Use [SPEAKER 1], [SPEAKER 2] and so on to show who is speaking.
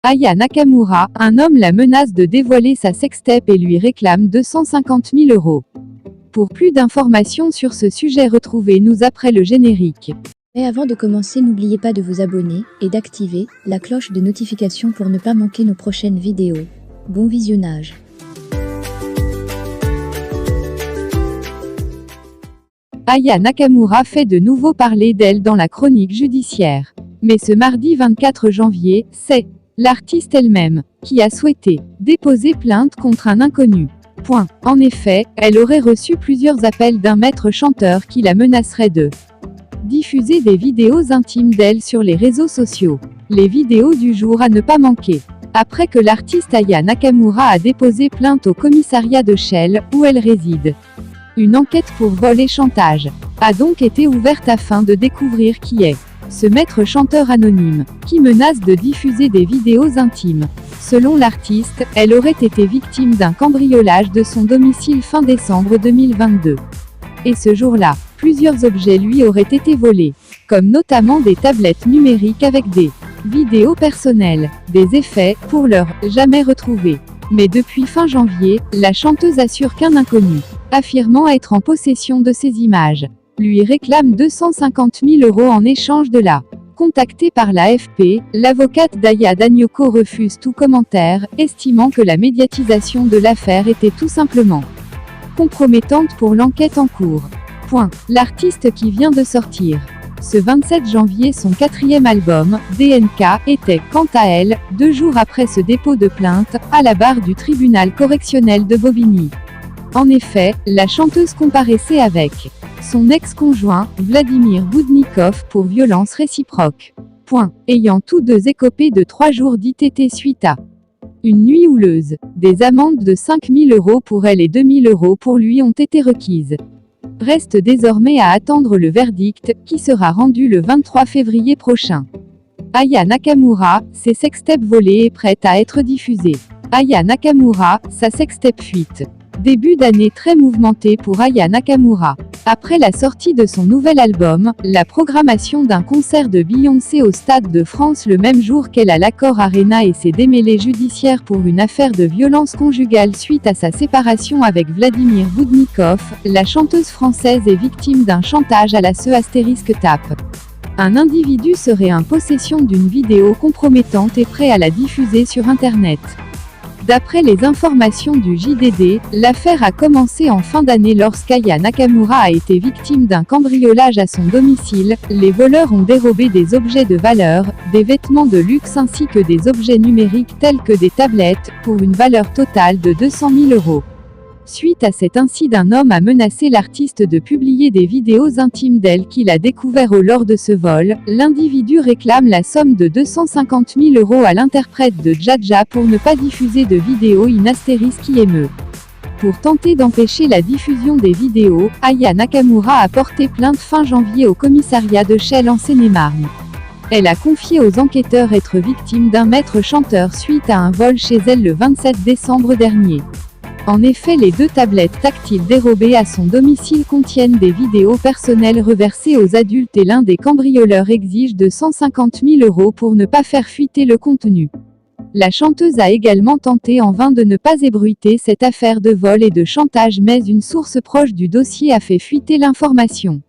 [SPEAKER 1] Aya Nakamura, un homme la menace de dévoiler sa sextape et lui réclame 250 000 €. Pour plus d'informations sur ce sujet, retrouvez-nous après le générique.
[SPEAKER 2] Mais avant de commencer, n'oubliez pas de vous abonner et d'activer la cloche de notification pour ne pas manquer nos prochaines vidéos. Bon visionnage.
[SPEAKER 1] Aya Nakamura fait de nouveau parler d'elle dans la chronique judiciaire. Mais ce mardi 24 janvier, c'est l'artiste elle-même qui a souhaité déposer plainte contre un inconnu. En effet, elle aurait reçu plusieurs appels d'un maître chanteur qui la menacerait de diffuser des vidéos intimes d'elle sur les réseaux sociaux. Les vidéos du jour à ne pas manquer. Après que l'artiste Aya Nakamura a déposé plainte au commissariat de Chelles, où elle réside. Une enquête pour vol et chantage a donc été ouverte afin de découvrir qui est ce maître chanteur anonyme, qui menace de diffuser des vidéos intimes. Selon l'artiste, elle aurait été victime d'un cambriolage de son domicile fin décembre 2022. Et ce jour-là, plusieurs objets lui auraient été volés, comme notamment des tablettes numériques avec des vidéos personnelles, des effets, pour l'heure, jamais retrouvés. Mais depuis fin janvier, la chanteuse assure qu'un inconnu, affirmant être en possession de ces images, lui réclame 250 000 € en échange de la. Contactée par l'AFP, l'avocate d'Aya Danyoko refuse tout commentaire, estimant que la médiatisation de l'affaire était tout simplement compromettante pour l'enquête en cours. L'artiste qui vient de sortir ce 27 janvier son 4e album, DNK, était, quant à elle, 2 jours après ce dépôt de plainte, à la barre du tribunal correctionnel de Bobigny. En effet, la chanteuse comparaissait avec son ex-conjoint, Vladimir Boudnikov, pour violence réciproque. Ayant tous deux écopé de 3 jours d'ITT suite à une nuit houleuse. Des amendes de 5 000 € pour elle et 2 000 € pour lui ont été requises. Reste désormais à attendre le verdict, qui sera rendu le 23 février prochain. Aya Nakamura, ses sextapes volées et prête à être diffusée. Aya Nakamura, sa sextape fuite. Début d'année très mouvementé pour Aya Nakamura. Après la sortie de son nouvel album, la programmation d'un concert de Beyoncé au Stade de France le même jour qu'elle à l'Accor Arena et ses démêlés judiciaires pour une affaire de violence conjugale suite à sa séparation avec Vladimir Boudnikov, la chanteuse française est victime d'un chantage à la *tape. Un individu serait en possession d'une vidéo compromettante et prêt à la diffuser sur Internet. D'après les informations du JDD, l'affaire a commencé en fin d'année lorsqu'Aya Nakamura a été victime d'un cambriolage à son domicile. Les voleurs ont dérobé des objets de valeur, des vêtements de luxe ainsi que des objets numériques tels que des tablettes, pour une valeur totale de 200 000 €. Suite à cet incident, un homme a menacé l'artiste de publier des vidéos intimes d'elle qu'il a découvert lors de ce vol. L'individu réclame la somme de 250 000 € à l'interprète de Dja pour ne pas diffuser de vidéos qui émeut. Pour tenter d'empêcher la diffusion des vidéos, Aya Nakamura a porté plainte fin janvier au commissariat de Chelles en Seine-et-Marne. Elle a confié aux enquêteurs être victime d'un maître chanteur suite à un vol chez elle le 27 décembre dernier. En effet, les 2 tablettes tactiles dérobées à son domicile contiennent des vidéos personnelles reversées aux adultes et l'un des cambrioleurs exige 250 000 € pour ne pas faire fuiter le contenu. La chanteuse a également tenté en vain de ne pas ébruiter cette affaire de vol et de chantage, mais une source proche du dossier a fait fuiter l'information.